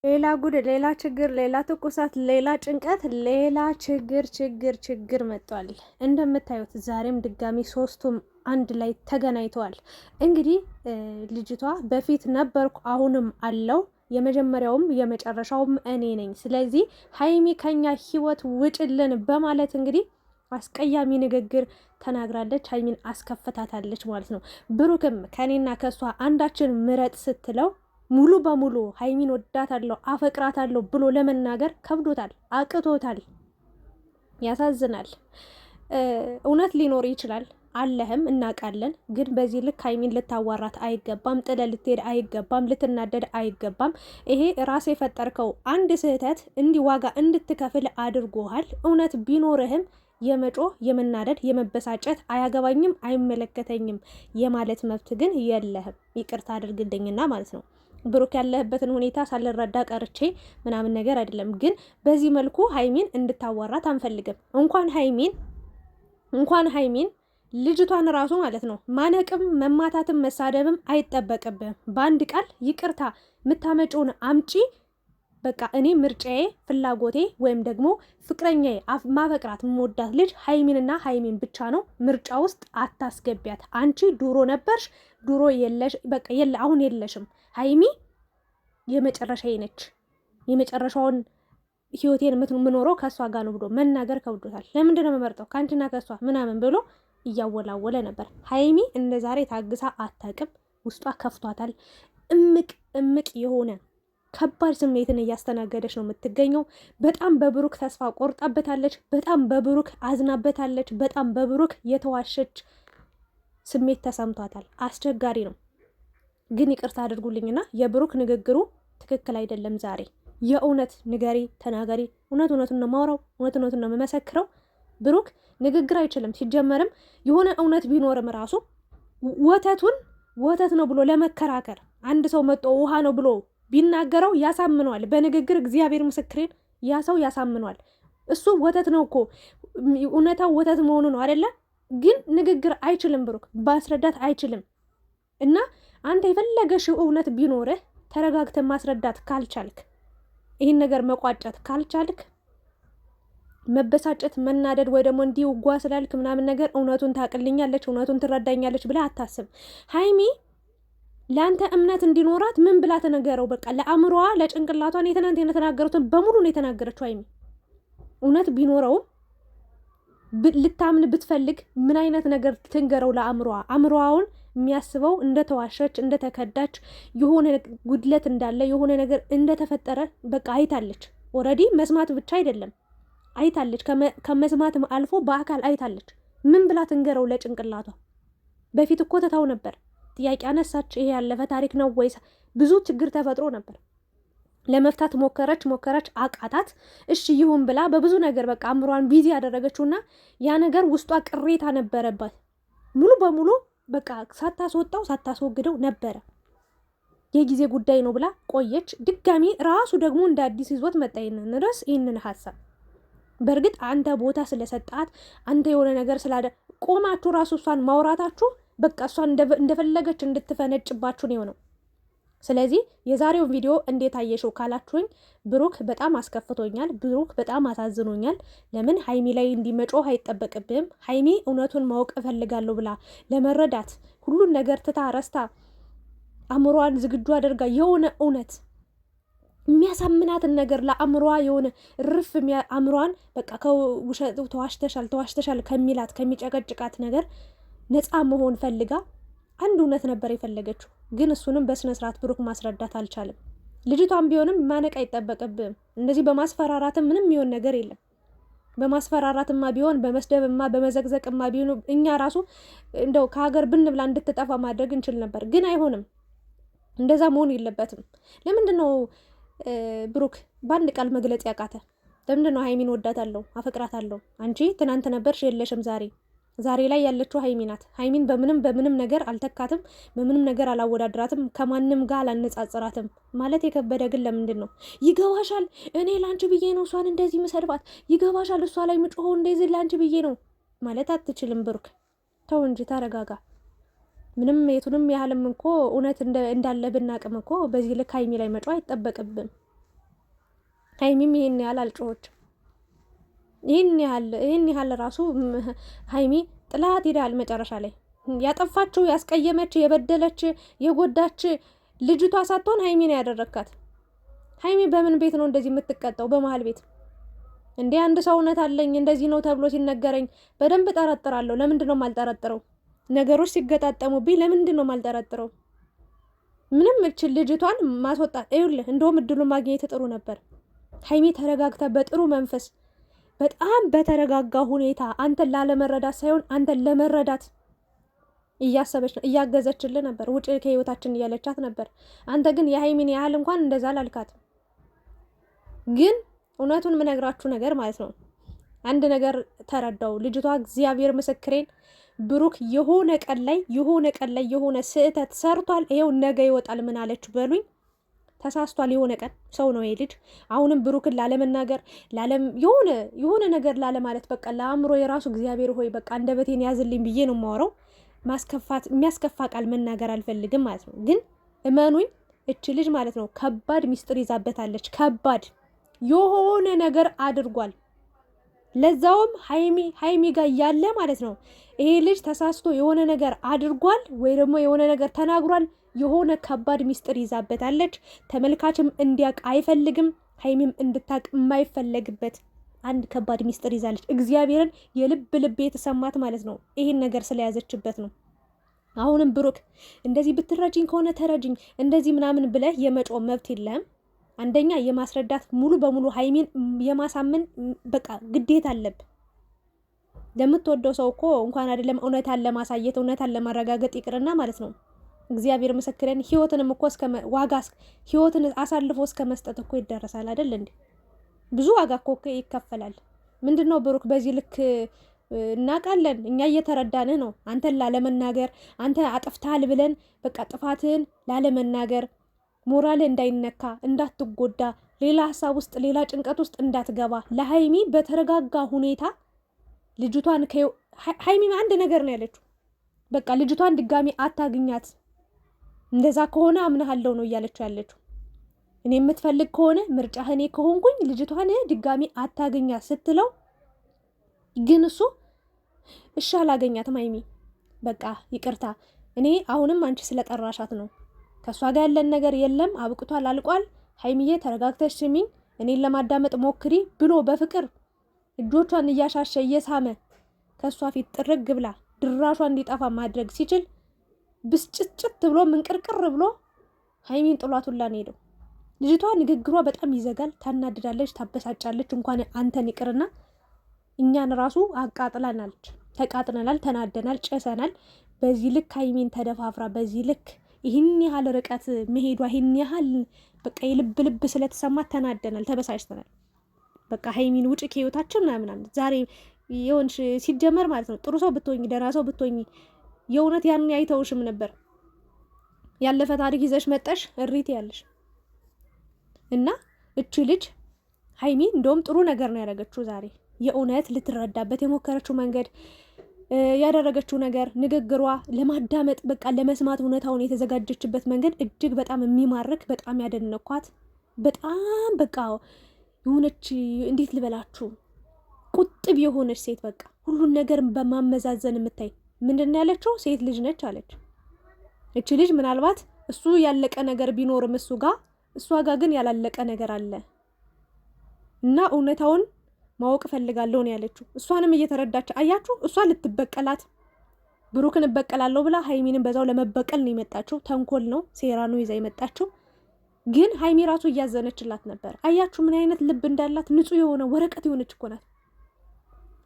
ሌላ ጉድ፣ ሌላ ችግር፣ ሌላ ትኩሳት፣ ሌላ ጭንቀት፣ ሌላ ችግር መጥቷል። እንደምታዩት ዛሬም ድጋሚ ሶስቱም አንድ ላይ ተገናኝተዋል። እንግዲህ ልጅቷ በፊት ነበርኩ አሁንም አለው የመጀመሪያውም የመጨረሻውም እኔ ነኝ፣ ስለዚህ ሀይሚ ከኛ ህይወት ውጭልን በማለት እንግዲህ አስቀያሚ ንግግር ተናግራለች። ሀይሚን አስከፍታታለች ማለት ነው። ብሩክም ከኔና ከሷ አንዳችን ምረጥ ስትለው ሙሉ በሙሉ ሀይሚን ወዳታለሁ አፈቅራታለሁ ብሎ ለመናገር ከብዶታል፣ አቅቶታል። ያሳዝናል። እውነት ሊኖር ይችላል አለህም እናውቃለን። ግን በዚህ ልክ ሀይሚን ልታዋራት አይገባም፣ ጥለ ልትሄድ አይገባም፣ ልትናደድ አይገባም። ይሄ ራስ የፈጠርከው አንድ ስህተት እንዲህ ዋጋ እንድትከፍል አድርጎሃል። እውነት ቢኖርህም የመጮህ የመናደድ የመበሳጨት አያገባኝም አይመለከተኝም የማለት መብት ግን የለህም። ይቅርታ አድርግልኝና ማለት ነው። ብሩክ ያለህበትን ሁኔታ ሳልረዳ ቀርቼ ምናምን ነገር አይደለም። ግን በዚህ መልኩ ሀይሚን እንድታዋራት አንፈልግም። እንኳን ሀይሚን ልጅቷን ራሱ ማለት ነው ማነቅም መማታትም መሳደብም አይጠበቅብም። በአንድ ቃል ይቅርታ የምታመጪውን አምጪ። በቃ እኔ ምርጫዬ ፍላጎቴ ወይም ደግሞ ፍቅረኛዬ ማፈቅራት የምወዳት ልጅ ሀይሚንና ሀይሚን ብቻ ነው። ምርጫ ውስጥ አታስገቢያት። አንቺ ድሮ ነበርሽ፣ ድሮ የለሽ፣ በቃ አሁን የለሽም። ሀይሚ የመጨረሻዬ ነች። የመጨረሻውን ህይወቴን የምኖረው ከእሷ ጋር ነው ብሎ መናገር ከብዶታል። ለምንድን ነው የምመርጠው ከአንቺና ከእሷ ምናምን ብሎ እያወላወለ ነበር። ሀይሚ እንደ ዛሬ ታግሳ አታውቅም። ውስጧ ከፍቷታል። እምቅ የሆነ ከባድ ስሜትን እያስተናገደች ነው የምትገኘው። በጣም በብሩክ ተስፋ ቆርጣበታለች። በጣም በብሩክ አዝናበታለች። በጣም በብሩክ የተዋሸች ስሜት ተሰምቷታል። አስቸጋሪ ነው። ግን ይቅርታ አድርጉልኝና የብሩክ ንግግሩ ትክክል አይደለም። ዛሬ የእውነት ንገሪ፣ ተናገሪ። እውነቱን ነው ማውራው፣ እውነቱን ነው የምመሰክረው። ብሩክ ንግግር አይችልም። ሲጀመርም የሆነ እውነት ቢኖርም ራሱ ወተት ነው ብሎ ለመከራከር አንድ ሰው መጦ ውሃ ነው ብሎ ቢናገረው ያሳምነዋል። በንግግር እግዚአብሔር ምስክሬን ያ ሰው ያሳምነዋል። እሱ ወተት ነው እኮ እውነታው ወተት መሆኑ ነው አይደለ? ግን ንግግር አይችልም። ብሩክ ማስረዳት አይችልም። እና አንተ የፈለገሽው እውነት ቢኖርህ ተረጋግተህ ማስረዳት ካልቻልክ፣ ይህን ነገር መቋጨት ካልቻልክ፣ መበሳጨት መናደድ ወይ ደግሞ እንዲህ ውጓ ስላልክ ምናምን ነገር እውነቱን ታቅልኛለች እውነቱን ትረዳኛለች ብለህ አታስብ። ሀይሚ ለአንተ እምነት እንዲኖራት ምን ብላ ተነገረው? በቃ ለአእምሮዋ ለጭንቅላቷን የትናንት የተናገሩትን በሙሉ ነው የተናገረችው። ሀይሚ እውነት ቢኖረውም ልታምን ብትፈልግ ምን አይነት ነገር ትንገረው ለአእምሮዋ? አእምሮዋውን የሚያስበው እንደተዋሸች እንደተከዳች የሆነ ጉድለት እንዳለ የሆነ ነገር እንደተፈጠረ በቃ አይታለች። ኦልሬዲ መስማት ብቻ አይደለም አይታለች። ከመስማትም አልፎ በአካል አይታለች። ምን ብላ ትንገረው ለጭንቅላቷ? በፊት እኮ ተታው ነበር። ጥያቄ አነሳች። ይሄ ያለፈ ታሪክ ነው ወይስ? ብዙ ችግር ተፈጥሮ ነበር። ለመፍታት ሞከረች አቃታት። እሺ ይሁን ብላ በብዙ ነገር በቃ አእምሯን ቢዚ ያደረገችውና ያ ነገር ውስጧ ቅሬታ ነበረባት። ሙሉ በሙሉ በቃ ሳታስወግደው ነበረ። የጊዜ ጉዳይ ነው ብላ ቆየች። ድጋሚ ራሱ ደግሞ እንደ አዲስ ይዞት መጣ ይህንን ሀሳብ። በእርግጥ አንተ ቦታ ስለሰጣት አንተ የሆነ ነገር ቆማችሁ ራሱ እሷን ማውራታችሁ በቃ እሷን እንደፈለገች እንድትፈነጭባችሁ ነው የሆነው። ስለዚህ የዛሬውን ቪዲዮ እንዴት አየሽው ካላችሁኝ፣ ብሩክ በጣም አስከፍቶኛል። ብሩክ በጣም አሳዝኖኛል። ለምን ሀይሚ ላይ እንዲመጮህ አይጠበቅብህም። ሀይሚ እውነቱን ማወቅ እፈልጋለሁ ብላ ለመረዳት ሁሉን ነገር ትታ ረስታ አእምሯን ዝግጁ አድርጋ የሆነ እውነት የሚያሳምናትን ነገር ለአእምሯ የሆነ ርፍ አእምሯን በቃ ተዋሽተሻል ከሚላት ከሚጨቀጭቃት ነገር ነፃ መሆን ፈልጋ አንድ እውነት ነበር የፈለገችው። ግን እሱንም በስነ ስርዓት ብሩክ ማስረዳት አልቻለም። ልጅቷን ቢሆንም ማነቅ አይጠበቅብም። እንደዚህ በማስፈራራትም ምንም የሚሆን ነገር የለም። በማስፈራራትማ ቢሆን በመስደብማ በመዘግዘቅማ ቢሆን እኛ ራሱ እንደው ከሀገር ብንብላ እንድትጠፋ ማድረግ እንችል ነበር። ግን አይሆንም። እንደዛ መሆን የለበትም። ለምንድን ነው ብሩክ በአንድ ቃል መግለጽ ያቃተ? ለምንድን ነው ሀይሚን ወዳታለሁ አፈቅራታለሁ? አንቺ ትናንት ነበርሽ የለሽም ዛሬ ላይ ያለችው ሀይሚ ናት። ሀይሚን በምንም ነገር አልተካትም፣ በምንም ነገር አላወዳድራትም፣ ከማንም ጋር አላነጻጽራትም ማለት የከበደ ግን ለምንድን ነው? ይገባሻል፣ እኔ ላንቺ ብዬ ነው እሷን እንደዚህ መሰድባት፣ ይገባሻል፣ እሷ ላይ ምጮሆ እንደዚህ ላንቺ ብዬ ነው ማለት አትችልም። ብሩክ ተው እንጂ ተረጋጋ። ምንም የቱንም ያህልም እኮ እውነት እንዳለ ብናቅም እኮ በዚህ ልክ ሀይሚ ላይ መጮህ አይጠበቅብም። ሀይሚም ይሄን ያህል አልጮኸችም። ይሄን ያህል ራሱ ሀይሚ ጥላት ሄዳል። መጨረሻ ላይ ያጠፋችው ያስቀየመች የበደለች የጎዳች ልጅቷ ሳትሆን ሀይሚ ነው ያደረካት። ሀይሚ በምን ቤት ነው እንደዚህ የምትቀጣው? በመሀል ቤት እንዴ! አንድ ሰው እውነት አለኝ እንደዚህ ነው ተብሎ ሲነገረኝ በደንብ ጠረጥራለሁ። ለምንድን ነው የማልጠረጥረው? ነገሮች ሲገጣጠሙብኝ ለምንድን ነው የማልጠረጥረው? ምንም እችል ልጅቷን ማስወጣት ይኸውልህ፣ እንደውም እድሉን ማግኘት ጥሩ ነበር። ሀይሚ ተረጋግታ በጥሩ መንፈስ በጣም በተረጋጋ ሁኔታ አንተን ላለመረዳት ሳይሆን አንተን ለመረዳት እያሰበች ነው፣ እያገዘችልህ ነበር። ውጭ ከህይወታችን እያለቻት ነበር። አንተ ግን የሀይሚን ያህል እንኳን እንደዛ አላልካትም። ግን እውነቱን የምነግራችሁ ነገር ማለት ነው፣ አንድ ነገር ተረዳው። ልጅቷ እግዚአብሔር ምስክሬን ብሩክ የሆነ ቀን ላይ የሆነ ስህተት ሰርቷል። ይሄው ነገ ይወጣል። ምን አለች በሉኝ፣ ተሳስቷል። የሆነ ቀን ሰው ነው ይሄ ልጅ። አሁንም ብሩክን ላለመናገር የሆነ ነገር ላለማለት በቃ ለአእምሮ የራሱ እግዚአብሔር ሆይ በቃ አንደበቴን ያዝልኝ ብዬ ነው የማወራው። የሚያስከፋ ቃል መናገር አልፈልግም ማለት ነው። ግን እመኑኝ እች ልጅ ማለት ነው ከባድ ሚስጥር ይዛበታለች። ከባድ የሆነ ነገር አድርጓል። ለዛውም ሀይሚ ጋር ያለ ማለት ነው። ይሄ ልጅ ተሳስቶ የሆነ ነገር አድርጓል ወይ ደግሞ የሆነ ነገር ተናግሯል። የሆነ ከባድ ሚስጥር ይዛበታለች። ተመልካችም እንዲያውቅ አይፈልግም። ሀይሚም እንድታቅ የማይፈለግበት አንድ ከባድ ሚስጥር ይዛለች። እግዚአብሔርን የልብ የተሰማት ማለት ነው ይሄን ነገር ስለያዘችበት ነው። አሁንም ብሩክ እንደዚህ ብትረጅኝ ከሆነ ተረጅኝ እንደዚህ ምናምን ብለህ የመጮህ መብት የለም። አንደኛ የማስረዳት ሙሉ በሙሉ ሀይሚን የማሳመን በቃ ግዴታ አለብ። ለምትወደው ሰው እኮ እንኳን አይደለም እውነታን ለማሳየት እውነታን ለማረጋገጥ ይቅርና ማለት ነው እግዚአብሔር ምስክረን ህይወትንም እኮ ህይወትን አሳልፎ እስከ መስጠት እኮ ይደረሳል አይደል እንዴ? ብዙ ዋጋ እኮ ይከፈላል። ምንድነው ብሩክ በዚህ ልክ እናውቃለን፣ እኛ እየተረዳንህ ነው። አንተን ላለመናገር አንተ አጥፍተሃል ብለን በቃ ጥፋትህን ላለመናገር ሞራልህ እንዳይነካ እንዳትጎዳ፣ ሌላ ሀሳብ ውስጥ ሌላ ጭንቀት ውስጥ እንዳትገባ ለሀይሚ በተረጋጋ ሁኔታ ልጅቷን ሀይሚ አንድ ነገር ነው ያለችው። በቃ ልጅቷን ድጋሚ አታግኛት፣ እንደዛ ከሆነ አምናሃለሁ ነው እያለችው ያለችው። እኔ የምትፈልግ ከሆነ ምርጫህ እኔ ከሆንኩኝ ልጅቷን ድጋሚ አታግኛት ስትለው ግን እሱ እሺ አላገኛትም። ሀይሚ በቃ ይቅርታ፣ እኔ አሁንም አንቺ ስለጠራሻት ነው፣ ከእሷ ጋር ያለን ነገር የለም፣ አብቅቷል፣ አልቋል። ሀይሚዬ ተረጋግተሽ ስሚኝ፣ እኔን ለማዳመጥ ሞክሪ ብሎ በፍቅር እጆቿን እያሻሸ እየሳመ ከእሷ ፊት ጥርግ ብላ ድራሿ እንዲጠፋ ማድረግ ሲችል ብስጭጭት ብሎ ምንቅርቅር ብሎ ሀይሚን ጥሏት ሁላ ነው ሄደው። ልጅቷ ንግግሯ በጣም ይዘጋል፣ ታናድዳለች፣ ታበሳጫለች። እንኳን አንተን ይቅርና እኛን ራሱ አቃጥላናለች። ተቃጥነናል፣ ተናደናል፣ ጨሰናል። በዚህ ልክ ሀይሚን ተደፋፍራ በዚህ ልክ ይህን ያህል ርቀት መሄዷ ይህን ያህል በቃ የልብ ስለተሰማት ተናደናል፣ ተበሳጭተናል። በቃ ሀይሚን ውጭ ከህይወታችን ምናምን ዛሬ የሆንሽ ሲጀመር ማለት ነው ጥሩ ሰው ብትሆኝ ደህና ሰው ብትሆኝ የእውነት ያንን አይተውሽም ነበር። ያለፈ ታሪክ ይዘሽ መጠሽ እሪት ያለሽ እና እቺ ልጅ ሀይሚ እንደውም ጥሩ ነገር ነው ያደረገችው ዛሬ። የእውነት ልትረዳበት የሞከረችው መንገድ ያደረገችው ነገር ንግግሯ ለማዳመጥ በቃ ለመስማት እውነታውን የተዘጋጀችበት መንገድ እጅግ በጣም የሚማርክ በጣም ያደነኳት በጣም በቃ የሆነች እንዴት ልበላችሁ ቁጥብ የሆነች ሴት በቃ ሁሉን ነገር በማመዛዘን የምታይ ምንድን ነው ያለችው? ሴት ልጅ ነች አለች። እቺ ልጅ ምናልባት እሱ ያለቀ ነገር ቢኖርም እሷ ጋር ግን ያላለቀ ነገር አለ እና እውነታውን ማወቅ ፈልጋለሁ ነው ያለችው። እሷንም እየተረዳች አያችሁ። እሷ ልትበቀላት ብሩክን እበቀላለሁ ብላ ሀይሚንን በዛው ለመበቀል ነው የመጣችው። ተንኮል ነው፣ ሴራ ነው ይዛ የመጣችው። ግን ሀይሚ ራሱ እያዘነችላት ነበር። አያችሁ ምን አይነት ልብ እንዳላት። ንጹህ የሆነ ወረቀት የሆነች እኮ ናት።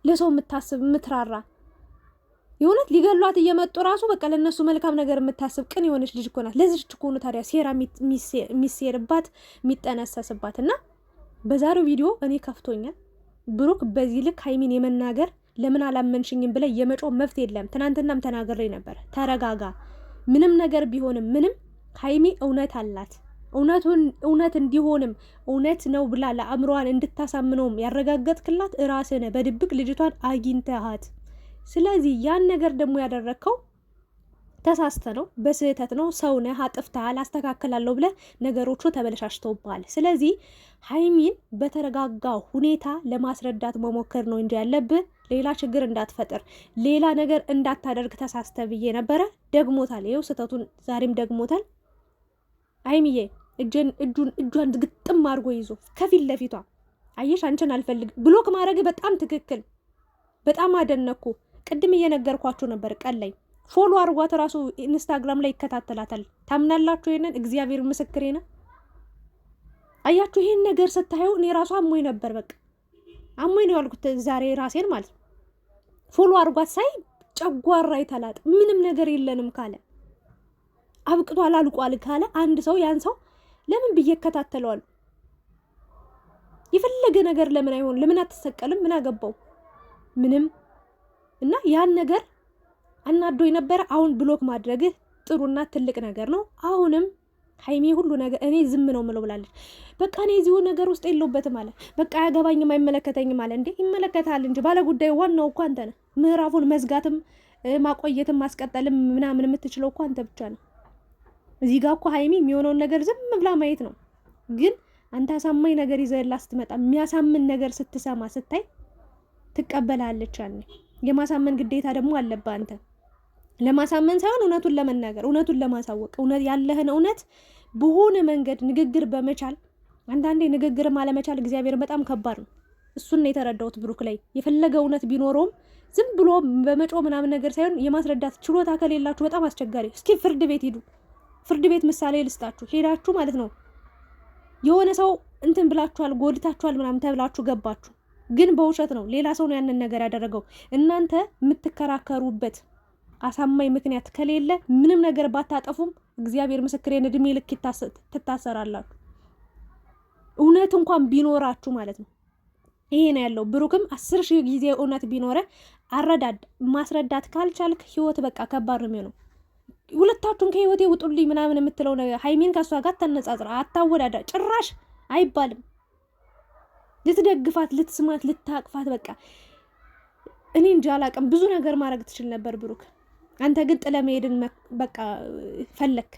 ለሰው የምታስብ የምትራራ የሆነት ሊገሏት እየመጡ ራሱ በቃ ለነሱ መልካም ነገር የምታስብ ቅን የሆነች ልጅ እኮ ናት። ለዚች እኮ ነው ታዲያ ሴራ የሚሴርባት የሚጠነሰስባት። እና በዛሬው ቪዲዮ እኔ ከፍቶኛል። ብሩክ በዚህ ልክ ሀይሚን የመናገር ለምን አላመንሽኝም ብለ የመጮህ መብት የለም። ትናንትናም ተናግሬ ነበር። ተረጋጋ። ምንም ነገር ቢሆንም ምንም ሀይሚ እውነት አላት። እውነት እንዲሆንም እውነት ነው ብላ ለአእምሮዋን እንድታሳምነውም ያረጋገጥክላት እራስህ ነህ። በድብቅ ልጅቷን አግኝተሃት። ስለዚህ ያን ነገር ደግሞ ያደረግከው ተሳስተ ነው፣ በስህተት ነው፣ ሰው ነህ፣ አጥፍተሃል፣ አስተካክላለሁ ብለህ ነገሮቹ ተበለሻሽተውብሃል። ስለዚህ ሀይሚን በተረጋጋ ሁኔታ ለማስረዳት መሞከር ነው እንጂ ያለብህ ሌላ ችግር እንዳትፈጥር፣ ሌላ ነገር እንዳታደርግ ተሳስተ ብዬ ነበረ። ደግሞታል፣ ይኸው ስህተቱን ዛሬም ደግሞታል። ሀይሚዬ እጇን ግጥም አድርጎ ይዞ ከፊት ለፊቷ አየሽ፣ አንቺን አልፈልግ ብሎክ ማድረግ በጣም ትክክል፣ በጣም አደነኩ። ቅድም እየነገርኳችሁ ነበር ቀን ላይ ፎሎ አርጓት ራሱ ኢንስታግራም ላይ ይከታተላታል። ታምናላችሁ? ይሄንን እግዚአብሔር ምስክሬ ነው። አያችሁ፣ ይሄን ነገር ስታየው እኔ ራሱ አሞኝ ነበር። በቃ አሞኝ ነው ያልኩት ዛሬ ራሴን ማለት ነው። ፎሎ አርጓት ሳይ ጨጓራ ይተላጥ ምንም ነገር የለንም ካለ አብቅቷል አልቋል ካለ አንድ ሰው ያን ሰው ለምን ብዬ እከታተለዋለሁ? የፈለገ ነገር ለምን አይሆን? ለምን አትሰቀልም? ምን አገባው? ምንም እና ያን ነገር አናዶ የነበረ አሁን ብሎክ ማድረግህ ጥሩና ትልቅ ነገር ነው። አሁንም ሀይሚ ሁሉ ነገር እኔ ዝም ነው ምለው ብላለች። በቃ እኔ እዚሁ ነገር ውስጥ የለውበትም አለ። በቃ አያገባኝም አይመለከተኝም አለ። እንዴ ይመለከታል እንጂ ባለ ጉዳዩ ዋናው እኮ አንተ ነህ። ምዕራፉን መዝጋትም ማቆየትም ማስቀጠልም ምናምን የምትችለው እኮ አንተ ብቻ ነው። እዚህ ጋር እኮ ሀይሚ የሚሆነውን ነገር ዝም ብላ ማየት ነው። ግን አንተ አሳማኝ ነገር ይዘህላ ስትመጣ የሚያሳምን ነገር ስትሰማ ስታይ ትቀበላለች። ያኔ የማሳመን ግዴታ ደግሞ አለብህ አንተ። ለማሳመን ሳይሆን እውነቱን ለመናገር እውነቱን ለማሳወቅ ያለህን እውነት በሆነ መንገድ ንግግር በመቻል አንዳንዴ ንግግርም አለመቻል እግዚአብሔር በጣም ከባድ ነው። እሱን ነው የተረዳሁት ብሩክ ላይ። የፈለገ እውነት ቢኖረውም ዝም ብሎ በመጮ ምናምን ነገር ሳይሆን የማስረዳት ችሎታ ከሌላችሁ በጣም አስቸጋሪ። እስኪ ፍርድ ቤት ሂዱ። ፍርድ ቤት ምሳሌ ልስጣችሁ። ሄዳችሁ ማለት ነው የሆነ ሰው እንትን ብላችኋል፣ ጎድታችኋል ምናምን ተብላችሁ ገባችሁ፣ ግን በውሸት ነው። ሌላ ሰው ነው ያንን ነገር ያደረገው። እናንተ የምትከራከሩበት አሳማኝ ምክንያት ከሌለ ምንም ነገር ባታጠፉም እግዚአብሔር ምስክሬን እድሜ ልክ ትታሰራላችሁ። እውነት እንኳን ቢኖራችሁ ማለት ነው። ይሄ ነው ያለው። ብሩክም 10,000 ጊዜ እውነት ቢኖረ ማስረዳት ካልቻልክ ህይወት በቃ ከባድ ነው የሚሆነው። ሁለታችሁን ከህይወቴ ውጡልኝ ምናምን የምትለው ነገር ሀይሚን ከሷ ጋር ተነጻጽራ አታወዳዳ። ጭራሽ አይባልም። ልትደግፋት፣ ልትስማት፣ ልታቅፋት በቃ እኔ እንጃ አላቅም። ብዙ ነገር ማድረግ ትችል ነበር ብሩክ። አንተ ግን ጥለ መሄድን በቃ ፈለክ።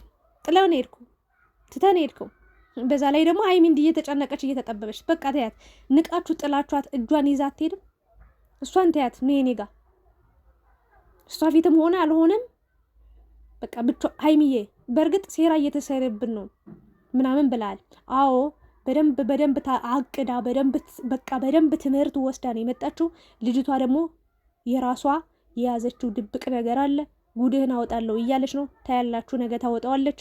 ጥለውን ሄድኩ፣ ትተን ሄድከው። በዛ ላይ ደግሞ ሀይሚ እንዲህ እየተጨነቀች እየተጠበበች በቃ ተያት። ንቃችሁ ጥላችኋት እጇን ይዛ አትሄድም። እሷን ተያት ነው የኔ ጋር እሷ ፊትም ሆነ አልሆነም በቃ ብቻ ሀይሚዬ በእርግጥ ሴራ እየተሰረብን ነው ምናምን ብላል። አዎ በደንብ አቅዳ በደንብ ትምህርት ወስዳ ነው የመጣችው። ልጅቷ ደግሞ የራሷ የያዘችው ድብቅ ነገር አለ። ጉድህን አወጣለሁ እያለች ነው። ታያላችሁ፣ ነገ ታወጣዋለች።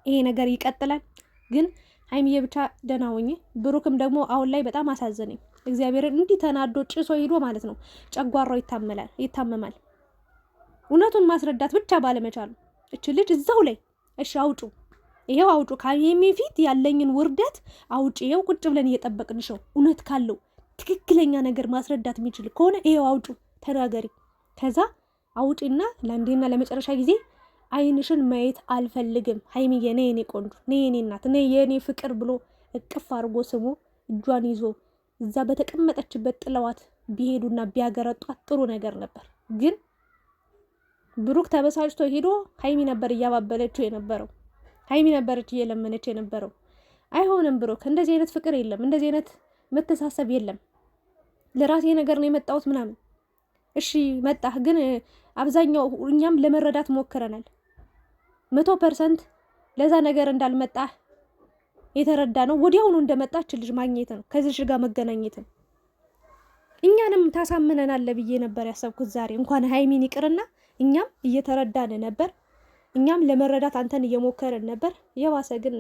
ይሄ ነገር ይቀጥላል። ግን ሀይሚዬ ብቻ ደህና ሁኚ። ብሩክም ደግሞ አሁን ላይ በጣም አሳዘነኝ። እግዚአብሔርን እንዲህ ተናዶ ጭሶ ሂዶ ማለት ነው ጨጓራው ይታመማል። እውነቱን ማስረዳት ብቻ ባለመቻሉ እች ልጅ እዛው ላይ እሺ አውጩ፣ ይሄው አውጩ፣ ከሀይሚ ፊት ያለኝን ውርደት አውጪ፣ ይሄው ቁጭ ብለን እየጠበቅንሽ ነው። እውነት ካለው ትክክለኛ ነገር ማስረዳት የሚችል ከሆነ ይሄው አውጩ፣ ተናገሪ። ከዛ አውጪና ለአንዴና ለመጨረሻ ጊዜ አይንሽን ማየት አልፈልግም ሀይሚዬ፣ ነይ የኔ ቆንጆ፣ ነይ የኔ እናት፣ ነይ የኔ ፍቅር ብሎ እቅፍ አድርጎ ስሞ እጇን ይዞ እዛ በተቀመጠችበት ጥለዋት ቢሄዱና ቢያገረጧት ጥሩ ነገር ነበር። ግን ብሩክ ተበሳጭቶ ሄዶ ሀይሚ ነበር እያባበለችው የነበረው፣ ሀይሚ ነበረች እየለመነች የነበረው። አይሆንም ብሩክ፣ እንደዚህ አይነት ፍቅር የለም፣ እንደዚህ አይነት መተሳሰብ የለም። ለራሴ ነገር ነው የመጣሁት ምናምን። እሺ መጣህ፣ ግን አብዛኛው እኛም ለመረዳት ሞክረናል። 100% ለዛ ነገር እንዳልመጣህ የተረዳ ነው። ወዲያውኑ እንደመጣች ልጅ ማግኘት ነው፣ ከዚህ ጋር መገናኘት ነው። እኛንም ታሳምነናል ብዬ ነበር ያሰብኩት ዛሬ። እንኳን ሀይሚን ይቅርና እኛም እየተረዳን ነበር። እኛም ለመረዳት አንተን እየሞከርን ነበር። የባሰ ግን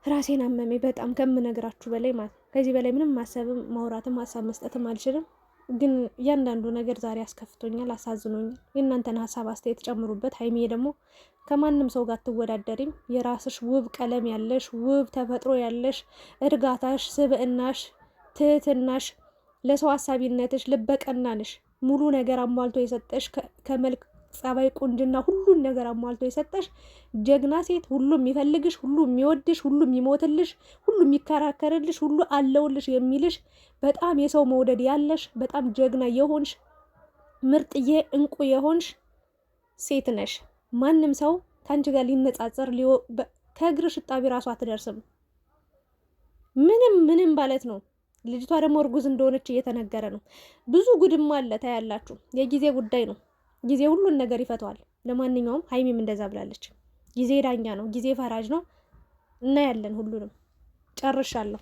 ራሴን አመሜ በጣም ከምነግራችሁ በላይ ማለት። ከዚህ በላይ ምንም ማሰብም ማውራትም ሀሳብ መስጠትም አልችልም። ግን እያንዳንዱ ነገር ዛሬ አስከፍቶኛል፣ አሳዝኖኛል። የእናንተን ሀሳብ አስተያየት ጨምሩበት። ሀይሚዬ ደግሞ ከማንም ሰው ጋር አትወዳደሪም። የራስሽ ውብ ቀለም ያለሽ፣ ውብ ተፈጥሮ ያለሽ፣ እርጋታሽ፣ ስብዕናሽ፣ ትህትናሽ፣ ለሰው ሀሳቢነትሽ፣ ልበቀና ነሽ። ሙሉ ነገር አሟልቶ የሰጠሽ ከመልክ ጸባይ፣ ቁንጅና፣ ሁሉን ነገር አሟልቶ የሰጠሽ ጀግና ሴት፣ ሁሉም የሚፈልግሽ፣ ሁሉም የሚወድሽ፣ ሁሉም የሚሞትልሽ፣ ሁሉም የሚከራከርልሽ፣ ሁሉ አለውልሽ የሚልሽ በጣም የሰው መውደድ ያለሽ በጣም ጀግና የሆንሽ ምርጥዬ እንቁ የሆንሽ ሴት ነሽ። ማንም ሰው ከአንቺ ጋር ሊነጻጸር ከእግርሽ እጣቢ ራሱ አትደርስም። ምንም ማለት ነው። ልጅቷ ደግሞ እርጉዝ እንደሆነች እየተነገረ ነው። ብዙ ጉድማ አለ ታያላችሁ። የጊዜ ጉዳይ ነው። ጊዜ ሁሉን ነገር ይፈተዋል። ለማንኛውም ሀይሚም እንደዛ ብላለች። ጊዜ ዳኛ ነው። ጊዜ ፈራጅ ነው። እናያለን። ሁሉንም ጨርሻለሁ።